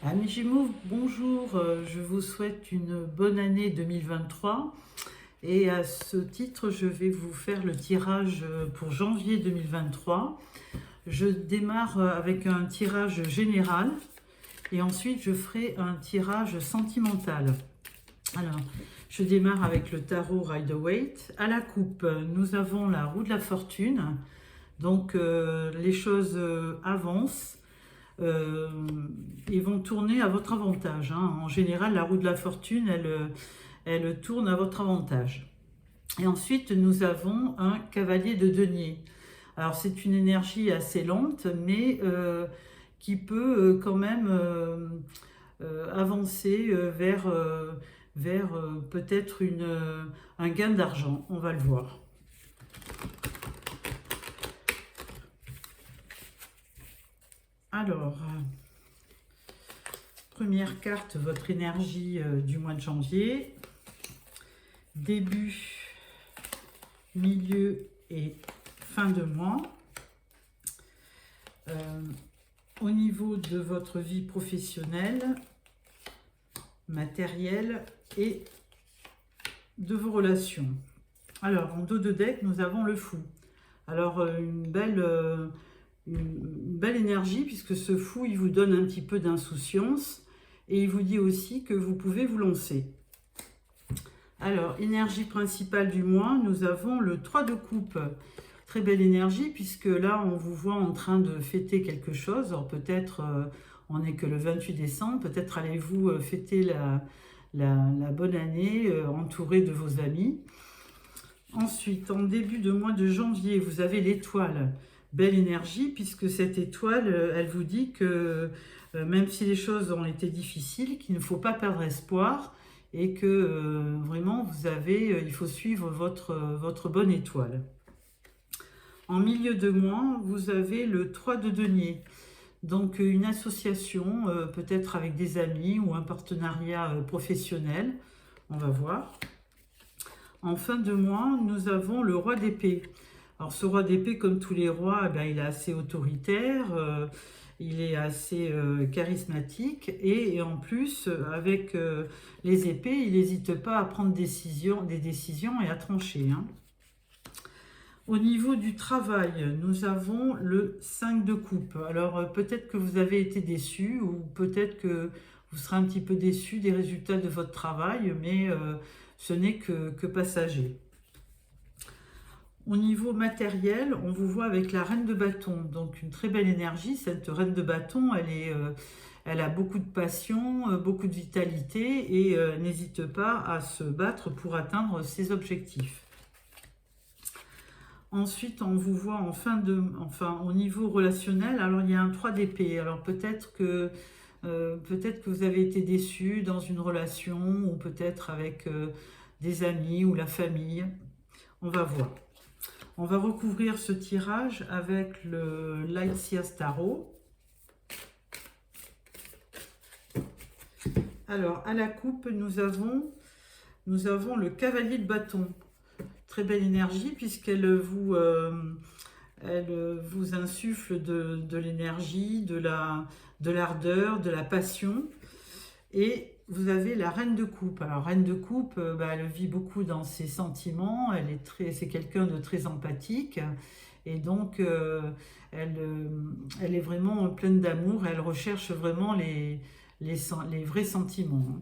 Amis Gémeaux, bonjour, je vous souhaite une bonne année 2023 et à ce titre je vais vous faire le tirage pour janvier 2023. Je démarre avec un tirage général et ensuite je ferai un tirage sentimental. Alors, je démarre avec le tarot Rider-Waite. À la coupe, nous avons la roue de la fortune, donc les choses avancent. euh, ils vont tourner à votre avantage, hein. En général, la roue de la fortune, elle tourne à votre avantage. Et ensuite, nous avons un cavalier de denier. Alors, c'est une énergie assez lente, mais qui peut quand même avancer vers peut-être un gain d'argent. On va le voir. Alors, première carte, votre énergie du mois de janvier. Début, milieu et fin de mois. Au niveau de votre vie professionnelle, matérielle et de vos relations. Alors, en dos de deck, nous avons le fou. Alors, une belle énergie, puisque ce fou, il vous donne un petit peu d'insouciance et il vous dit aussi que vous pouvez vous lancer. Alors, énergie principale du mois, nous avons le 3 de coupe. Très belle énergie, puisque là, on vous voit en train de fêter quelque chose. Alors, peut-être, on n'est que le 28 décembre, peut-être allez-vous fêter la bonne année, entouré de vos amis. Ensuite, en début de mois de janvier, vous avez l'étoile. Belle énergie, puisque cette étoile, elle vous dit que même si les choses ont été difficiles, qu'il ne faut pas perdre espoir et que vraiment, il faut suivre votre bonne étoile. En milieu de mois, vous avez le 3 de denier. Donc une association, peut-être avec des amis ou un partenariat professionnel. On va voir. En fin de mois, nous avons le roi d'épée. Alors ce roi d'épée, comme tous les rois, eh bien, il est assez autoritaire, il est assez charismatique et en plus, avec les épées, il n'hésite pas à prendre des décisions et à trancher, hein. Au niveau du travail, nous avons le 5 de coupe. Alors peut-être que vous avez été déçu ou peut-être que vous serez un petit peu déçu des résultats de votre travail, mais ce n'est que passager. Au niveau matériel, on vous voit avec la reine de bâton, donc une très belle énergie. Cette reine de bâton, elle a beaucoup de passion, beaucoup de vitalité et n'hésite pas à se battre pour atteindre ses objectifs. Ensuite, on vous voit au niveau relationnel. Alors, il y a un 3 d'épée. Alors, peut-être que vous avez été déçu dans une relation ou peut-être avec des amis ou la famille. On va voir. On va recouvrir ce tirage avec le Light Seers Tarot. Alors, à la coupe, nous avons le cavalier de bâton. Très belle énergie puisqu'elle vous insuffle de l'énergie, de l'ardeur, de la passion. Et vous avez la reine de coupe. Alors, reine de coupe, elle vit beaucoup dans ses sentiments. C'est quelqu'un de très empathique. Et donc, elle est vraiment pleine d'amour. Elle recherche vraiment les vrais sentiments, hein.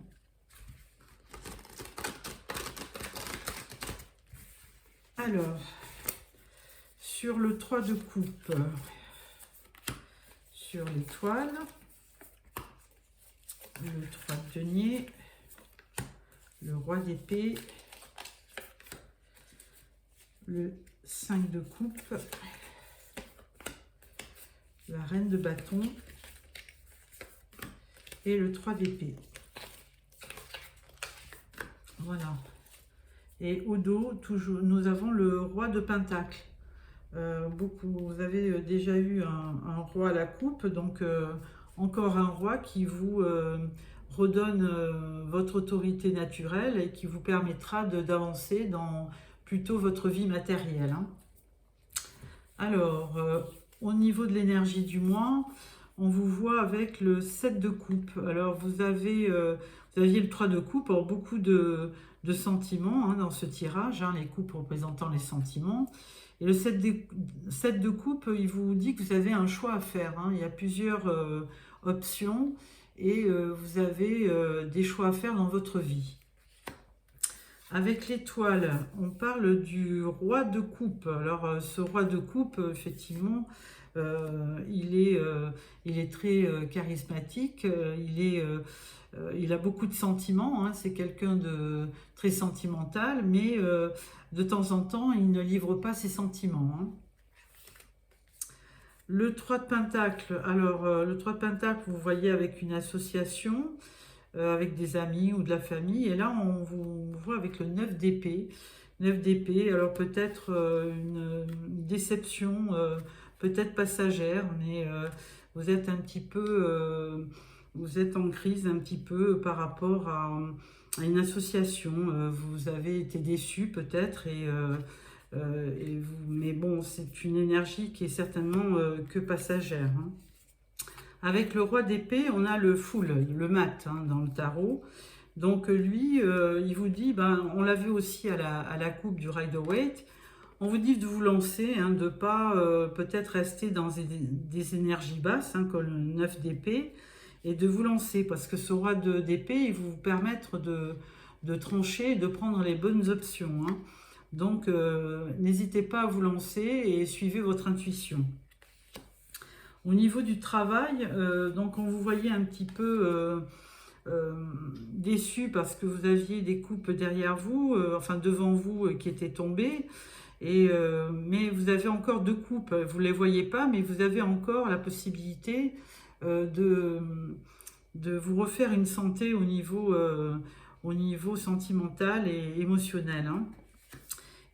Alors, sur le 3 de coupe, sur l'étoile, le 3 de denier, le roi d'épée, le 5 de coupe, la reine de bâton et le 3 d'épée. Voilà. Et au dos, toujours, nous avons le roi de pentacle. Vous avez déjà eu un roi à la coupe, donc encore un roi qui vous redonne votre autorité naturelle et qui vous permettra d'avancer dans plutôt votre vie matérielle, hein. Alors, au niveau de l'énergie du mois, on vous voit avec le 7 de coupe. Alors, vous aviez le 3 de coupe, alors beaucoup de sentiments dans ce tirage, les coupes représentant les sentiments. Et le 7 de coupe, il vous dit que vous avez un choix à faire. Il y a plusieurs options et vous avez des choix à faire dans votre vie. Avec l'étoile, on parle du roi de coupe. Alors, ce roi de coupe, effectivement, il est très charismatique, il a beaucoup de sentiments, c'est quelqu'un de très sentimental, mais de temps en temps, il ne livre pas ses sentiments. Le 3 de Pentacle, alors le 3 de Pentacle, vous voyez avec une association, avec des amis ou de la famille, et là on vous voit avec le 9 d'épée. 9 d'épée, alors peut-être une déception, peut-être passagère, mais vous êtes un petit peu, vous êtes en crise un petit peu par rapport à une association. Vous avez été déçu peut-être, mais bon, c'est une énergie qui est certainement que passagère. Avec le roi d'épée, on a le full, le mat dans le tarot. Donc lui, il vous dit, on l'a vu aussi à la coupe du Rider-Waite, on vous dit de vous lancer, de ne pas peut-être rester dans des énergies basses, comme le 9 d'épée, et de vous lancer, parce que ce roi d'épée, il va vous permettre de trancher et de prendre les bonnes options. Donc, n'hésitez pas à vous lancer et suivez votre intuition. Au niveau du travail, donc on vous voyait un petit peu déçu parce que vous aviez des coupes derrière vous, enfin devant vous, qui étaient tombées. Mais vous avez encore 2 coupes, vous ne les voyez pas, mais vous avez encore la possibilité de vous refaire une santé au niveau sentimental et émotionnel.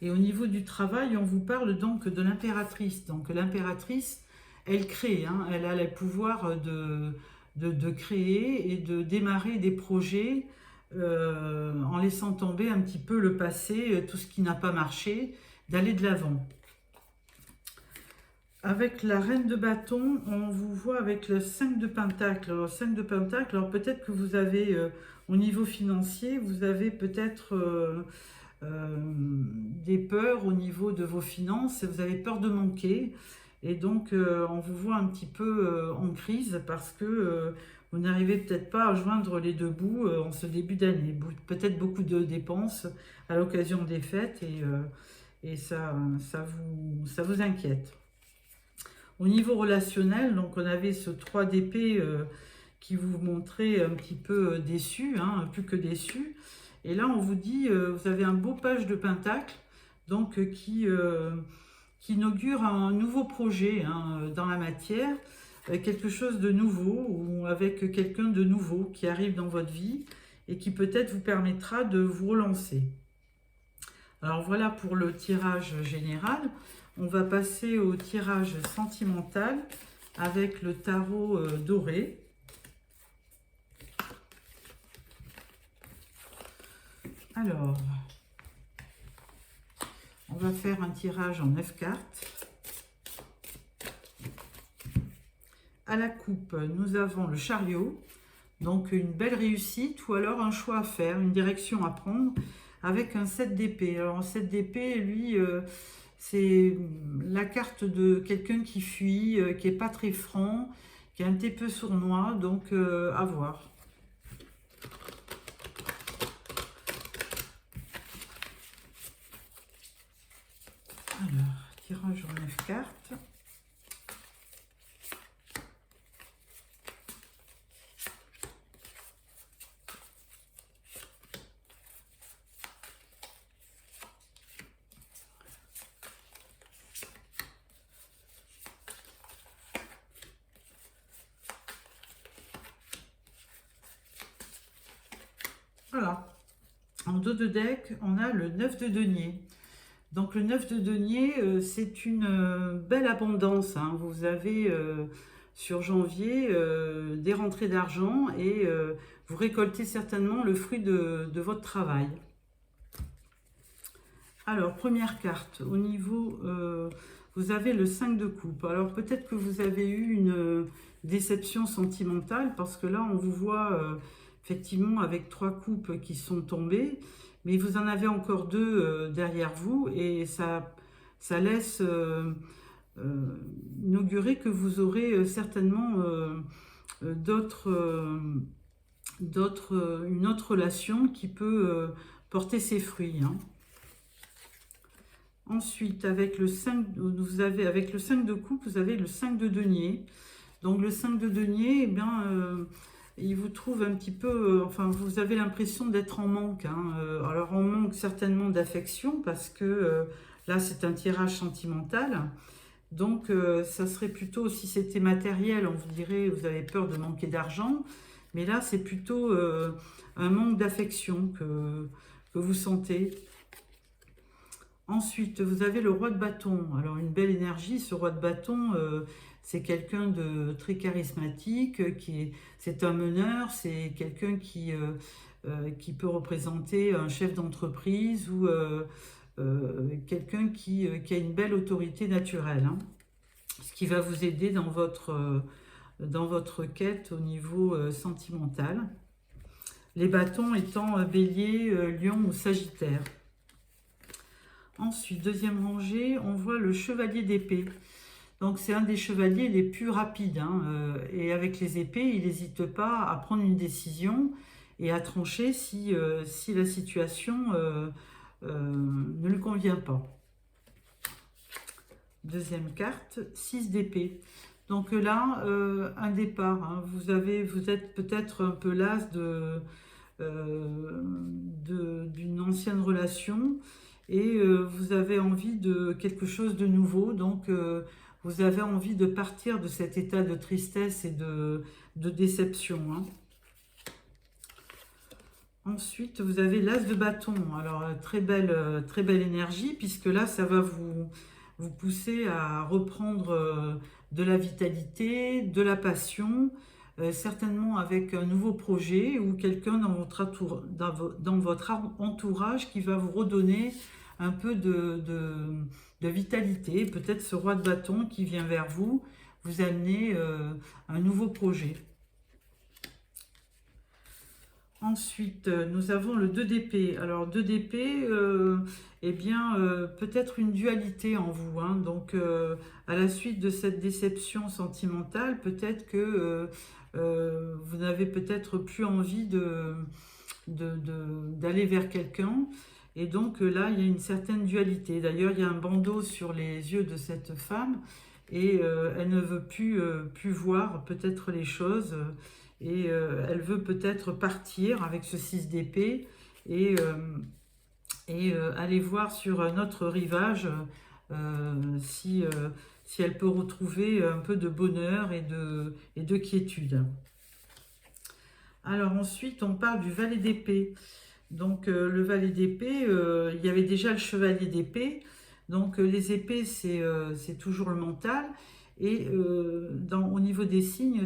Et au niveau du travail, on vous parle donc de l'impératrice. Donc l'impératrice, elle crée, elle a le pouvoir de créer et de démarrer des projets en laissant tomber un petit peu le passé, tout ce qui n'a pas marché, d'aller de l'avant. Avec la reine de bâton, on vous voit avec le 5 de pentacle. Alors, 5 de pentacle, alors peut-être que vous avez, au niveau financier, vous avez peut-être des peurs au niveau de vos finances, vous avez peur de manquer. Et donc, on vous voit un petit peu en crise parce que vous n'arrivez peut-être pas à joindre les 2 bouts en ce début d'année. Peut-être beaucoup de dépenses à l'occasion des fêtes et ça vous inquiète. Au niveau relationnel, donc on avait ce 3 d'épée qui vous montrait un petit peu déçu, plus que déçu. Et là, on vous dit, vous avez un beau page de pentacle, donc qui inaugure un nouveau projet dans la matière, quelque chose de nouveau, ou avec quelqu'un de nouveau qui arrive dans votre vie et qui peut-être vous permettra de vous relancer. Alors voilà pour le tirage général. On va passer au tirage sentimental avec le tarot doré. Alors, on va faire un tirage en 9 cartes. À la coupe, nous avons le chariot, donc une belle réussite ou alors un choix à faire, une direction à prendre avec un 7 d'épée. Alors, un 7 d'épée, lui, c'est la carte de quelqu'un qui fuit, qui n'est pas très franc, qui est un petit peu sournois, donc à voir. Alors, tirage en 9 cartes. Voilà. En dos de deck, on a le 9 de denier. Donc le 9 de denier, c'est une belle abondance. Vous avez sur janvier des rentrées d'argent et vous récoltez certainement le fruit de votre travail. Alors, première carte, au niveau vous avez le 5 de coupe. Alors peut-être que vous avez eu une déception sentimentale, parce que là on vous voit effectivement avec 3 coupes qui sont tombées, mais vous en avez encore 2 derrière vous, et ça laisse inaugurer que vous aurez certainement une autre relation qui peut porter ses fruits, hein. Ensuite, avec le 5, avec le 5 de coupe, vous avez le 5 de denier. Donc le 5 de denier, eh bien, il vous trouve un petit peu, enfin, vous avez l'impression d'être en manque, hein. Alors en manque certainement d'affection, parce que là, c'est un tirage sentimental. Donc ça serait plutôt, si c'était matériel, on vous dirait, vous avez peur de manquer d'argent. Mais là, c'est plutôt un manque d'affection que vous sentez. Ensuite, vous avez le roi de bâton. Alors, une belle énergie. Ce roi de bâton, c'est quelqu'un de très charismatique, c'est un meneur, c'est quelqu'un qui peut représenter un chef d'entreprise ou quelqu'un qui a une belle autorité naturelle, hein. Ce qui va vous aider dans votre quête au niveau sentimental. Les bâtons étant bélier, lion ou sagittaire. Ensuite, deuxième rangée, on voit le chevalier d'épée. Donc c'est un des chevaliers les plus rapides, hein, et avec les épées, il n'hésite pas à prendre une décision et à trancher si la situation ne lui convient pas. Deuxième carte, 6 d'épée. Donc là, un départ, hein. Vous êtes peut-être un peu las d'une ancienne relation, et vous avez envie de quelque chose de nouveau. Donc vous avez envie de partir de cet état de tristesse et de déception, hein. Ensuite, vous avez l'as de bâton. Alors, très belle énergie, puisque là, ça va vous pousser à reprendre de la vitalité, de la passion, certainement avec un nouveau projet ou quelqu'un dans votre entourage qui va vous redonner un peu de vitalité. Peut-être ce roi de bâton qui vient vers vous amener un nouveau projet. Ensuite, nous avons le 2 d'épée. Alors, 2 d'épée, eh bien, peut-être une dualité en vous, hein. Donc, à la suite de cette déception sentimentale, peut-être que vous n'avez peut-être plus envie d'aller vers quelqu'un. Et donc, là, il y a une certaine dualité. D'ailleurs, il y a un bandeau sur les yeux de cette femme, et elle ne veut plus voir peut-être les choses. Et elle veut peut-être partir avec ce 6 d'épée et aller voir sur un autre rivage si elle peut retrouver un peu de bonheur et de quiétude. Alors ensuite, on parle du valet d'épée. Donc le valet d'épée, il y avait déjà le chevalier d'épée. Donc les épées, c'est toujours le mental. Et au niveau des signes,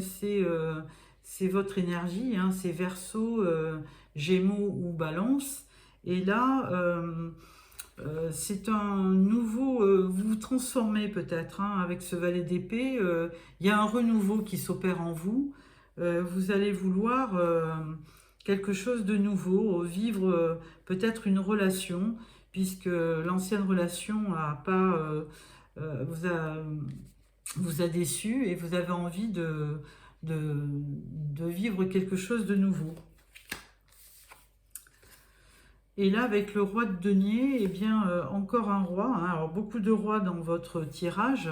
c'est votre énergie, hein, c'est Verseau, Gémeaux ou Balance. Et là, c'est un nouveau... vous vous transformez peut-être, hein, avec ce valet d'épée. Il y a un renouveau qui s'opère en vous. Vous allez vouloir quelque chose de nouveau, vivre peut-être une relation, puisque l'ancienne relation vous a déçu, et vous avez envie de vivre quelque chose de nouveau. Et là, avec le roi de denier, eh bien, encore un roi, hein. Alors, beaucoup de rois dans votre tirage.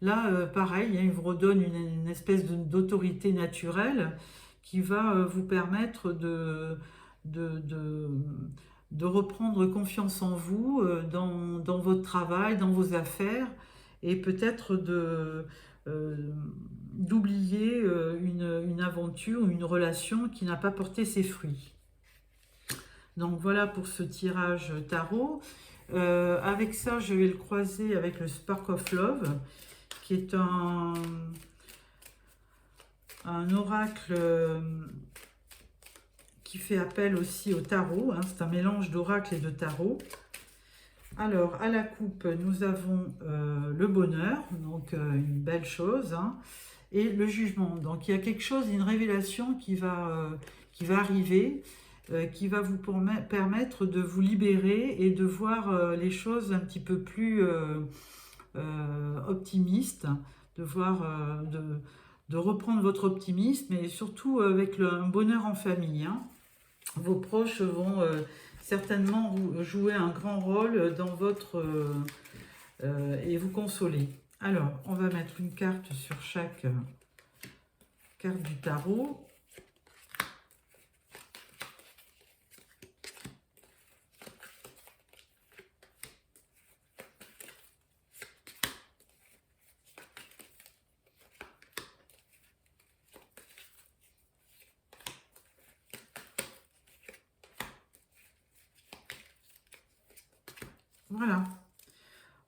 Là, pareil, hein, il vous redonne une espèce d'autorité naturelle qui va vous permettre de reprendre confiance en vous, dans votre travail, dans vos affaires, et peut-être d'oublier une aventure ou une relation qui n'a pas porté ses fruits. Donc voilà pour ce tirage tarot. Avec ça, je vais le croiser avec le Spark of Love, qui est un oracle qui fait appel aussi au tarot, hein. C'est un mélange d'oracle et de tarot. Alors, à la coupe, nous avons le bonheur, donc une belle chose, hein, et le jugement. Donc, il y a quelque chose, une révélation qui va arriver, qui va vous permettre de vous libérer et de voir les choses un petit peu plus optimistes, de voir, de reprendre votre optimisme et surtout avec un bonheur en famille, hein. Vos proches vont certainement jouer un grand rôle dans votre et vous consoler. Alors, on va mettre une carte sur chaque carte du tarot. Voilà.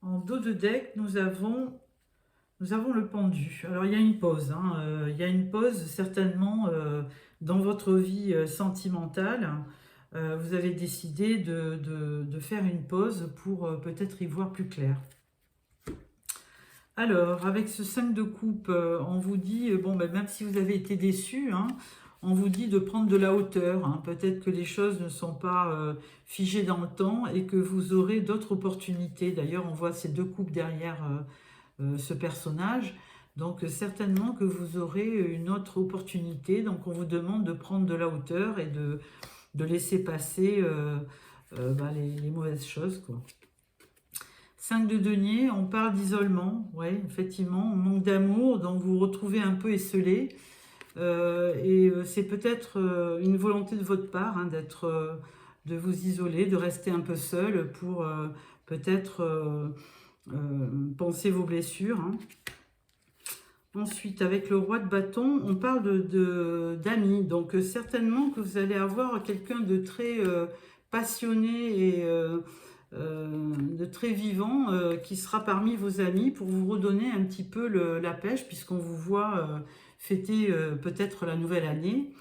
En dos de deck, nous avons le pendu. Alors, il y a une pause. Hein, il y a une pause certainement dans votre vie sentimentale. Vous avez décidé de faire une pause pour peut-être y voir plus clair. Alors, avec ce 5 de coupe, on vous dit, bon, ben, même si vous avez été déçu, hein, on vous dit de prendre de la hauteur. Hein. Peut-être que les choses ne sont pas figées dans le temps et que vous aurez d'autres opportunités. D'ailleurs, on voit ces 2 coupes derrière ce personnage. Donc, certainement que vous aurez une autre opportunité. Donc, on vous demande de prendre de la hauteur et de laisser passer les mauvaises choses, quoi. 5 de denier, on parle d'isolement, oui, effectivement, on manque d'amour, donc vous vous retrouvez un peu esselé. C'est peut-être une volonté de votre part hein, de vous isoler, de rester un peu seul pour peut-être penser vos blessures. Hein. Ensuite, avec le roi de bâton, on parle d'amis. Donc, certainement que vous allez avoir quelqu'un de très passionné et de très vivant qui sera parmi vos amis pour vous redonner un petit peu la pêche puisqu'on vous voit fêter peut-être la nouvelle année.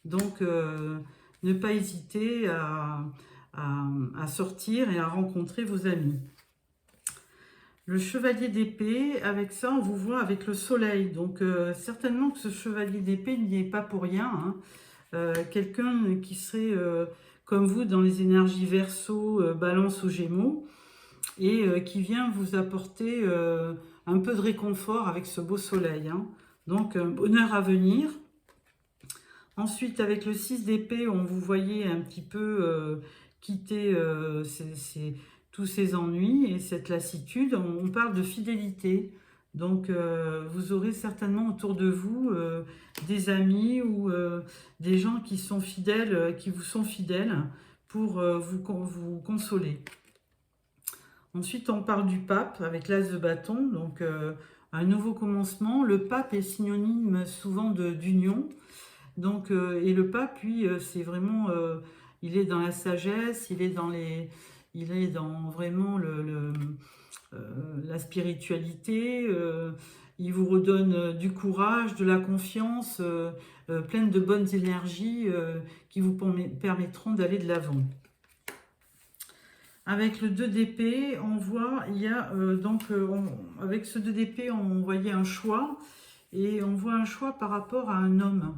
Donc, ne pas hésiter à sortir et à rencontrer vos amis. Le chevalier d'épée, avec ça, on vous voit avec le soleil. Donc, certainement que ce chevalier d'épée n'y est pas pour rien. Hein. Quelqu'un qui serait comme vous dans les énergies Verseau, Balance ou Gémeaux et qui vient vous apporter un peu de réconfort avec ce beau soleil. Hein. Donc, un bonheur à venir. Ensuite, avec le 6 d'épée, on vous voyait un petit peu quitter tous ces ennuis et cette lassitude. On parle de fidélité. Donc, vous aurez certainement autour de vous des amis ou des gens qui sont fidèles, qui vous sont fidèles pour vous consoler. Ensuite, on parle du pape avec l'as de bâton. Donc, un nouveau commencement. Le pape est synonyme souvent d'union. Donc, et le pape, lui, c'est vraiment, il est dans la sagesse, il est dans vraiment la spiritualité, il vous redonne du courage, de la confiance, pleine de bonnes énergies qui vous permettront d'aller de l'avant. Avec le 2 d'épée, on voit, il y a avec ce 2 d'épée, on voyait un choix, et on voit un choix par rapport à un homme.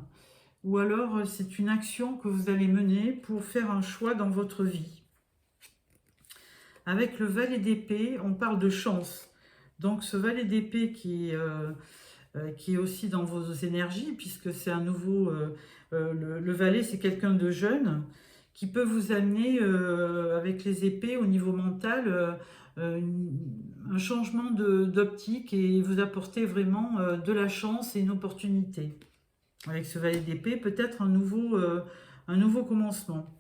Ou alors, c'est une action que vous allez mener pour faire un choix dans votre vie. Avec le valet d'épée, on parle de chance. Donc, ce valet d'épée qui est aussi dans vos énergies, puisque c'est un nouveau... le valet, c'est quelqu'un de jeune qui peut vous amener, avec les épées, au niveau mental, un changement d'optique et vous apporter vraiment de la chance et une opportunité. Avec ce valet d'épée, peut-être un nouveau commencement.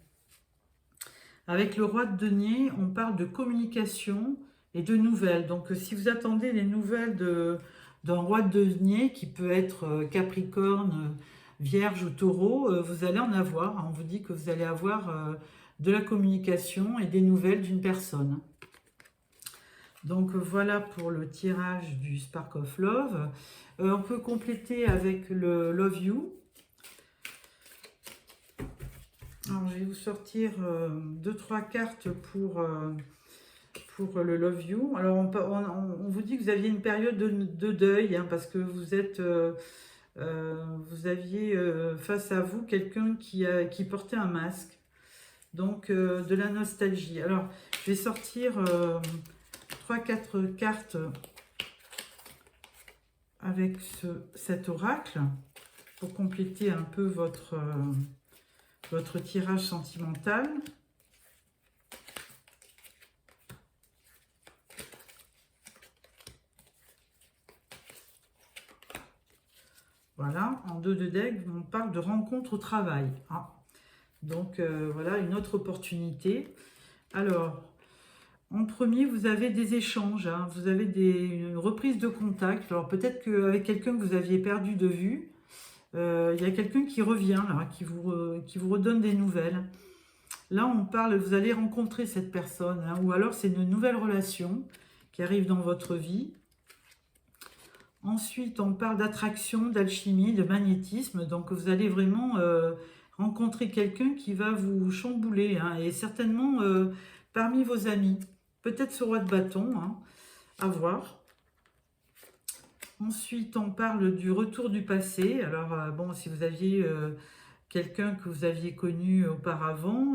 Avec le roi de denier, on parle de communication et de nouvelles. Donc, si vous attendez les nouvelles d'un roi de denier, qui peut être Capricorne, Vierge ou Taureau, vous allez en avoir. On vous dit que vous allez avoir de la communication et des nouvelles d'une personne. Donc, voilà pour le tirage du Spark of Love. On peut compléter avec le Love You. Alors, je vais vous sortir 2-3 cartes pour pour le Love You. Alors, on vous dit que vous aviez une période de deuil, hein, parce que vous êtes... vous aviez face à vous quelqu'un qui portait un masque. Donc, de la nostalgie. Alors, je vais sortir 3-4 cartes avec cet oracle pour compléter un peu votre tirage sentimental. Voilà, en 2 de deck, on parle de rencontre au travail. Ah. Donc, voilà, une autre opportunité. Alors, en premier, vous avez des échanges, hein, vous avez une reprise de contact. Alors, peut-être qu'avec quelqu'un que vous aviez perdu de vue, il y a quelqu'un qui revient, là, qui vous redonne des nouvelles. Là, on parle, vous allez rencontrer cette personne, hein, ou alors c'est une nouvelle relation qui arrive dans votre vie. Ensuite, on parle d'attraction, d'alchimie, de magnétisme. Donc, vous allez vraiment rencontrer quelqu'un qui va vous chambouler, hein, et certainement parmi vos amis. Peut-être ce roi de bâton, hein, à voir. Ensuite, on parle du retour du passé. Alors, bon, si vous aviez quelqu'un que vous aviez connu auparavant,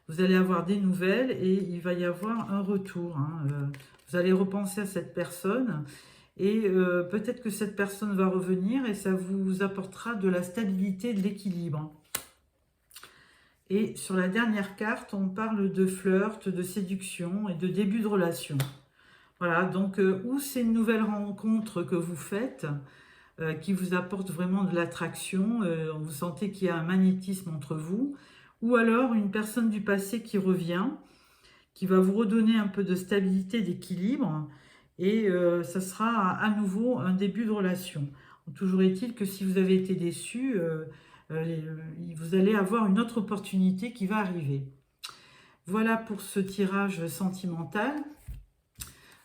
vous allez avoir des nouvelles et il va y avoir un retour, hein. Vous allez repenser à cette personne. Et peut-être que cette personne va revenir et ça vous apportera de la stabilité, de l'équilibre. Et sur la dernière carte, on parle de flirt, de séduction et de début de relation. Voilà, donc ou c'est une nouvelle rencontre que vous faites qui vous apporte vraiment de l'attraction, vous sentez qu'il y a un magnétisme entre vous, ou alors une personne du passé qui revient, qui va vous redonner un peu de stabilité, d'équilibre. Et ça sera à nouveau un début de relation. Toujours est-il que si vous avez été déçu, vous allez avoir une autre opportunité qui va arriver. Voilà pour ce tirage sentimental.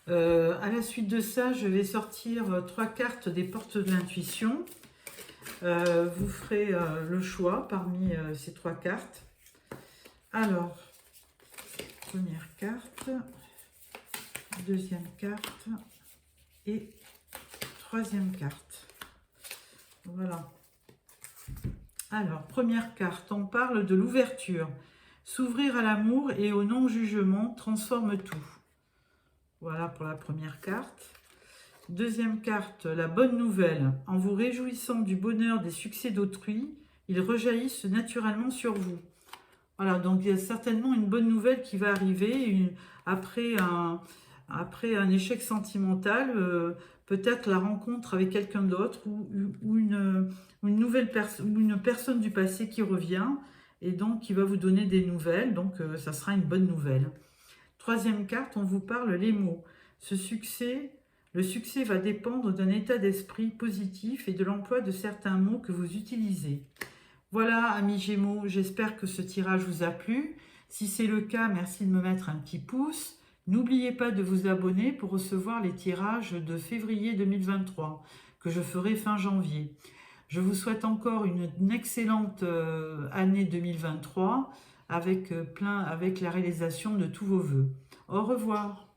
À la suite de ça, je vais sortir 3 cartes des portes de l'intuition. Vous ferez le choix parmi ces 3 cartes. Alors, première carte. Deuxième carte et troisième carte. Voilà. Alors, première carte, on parle de l'ouverture. S'ouvrir à l'amour et au non-jugement transforme tout. Voilà pour la première carte. Deuxième carte, la bonne nouvelle. En vous réjouissant du bonheur des succès d'autrui, ils rejaillissent naturellement sur vous. Voilà, donc il y a certainement une bonne nouvelle qui va arriver après un échec sentimental, peut-être la rencontre avec quelqu'un d'autre ou une personne du passé qui revient et donc qui va vous donner des nouvelles. Donc, ça sera une bonne nouvelle. Troisième carte, on vous parle les mots. Le succès va dépendre d'un état d'esprit positif et de l'emploi de certains mots que vous utilisez. Voilà, amis Gémeaux, j'espère que ce tirage vous a plu. Si c'est le cas, merci de me mettre un petit pouce. N'oubliez pas de vous abonner pour recevoir les tirages de février 2023 que je ferai fin janvier. Je vous souhaite encore une excellente année 2023 avec la réalisation de tous vos vœux. Au revoir.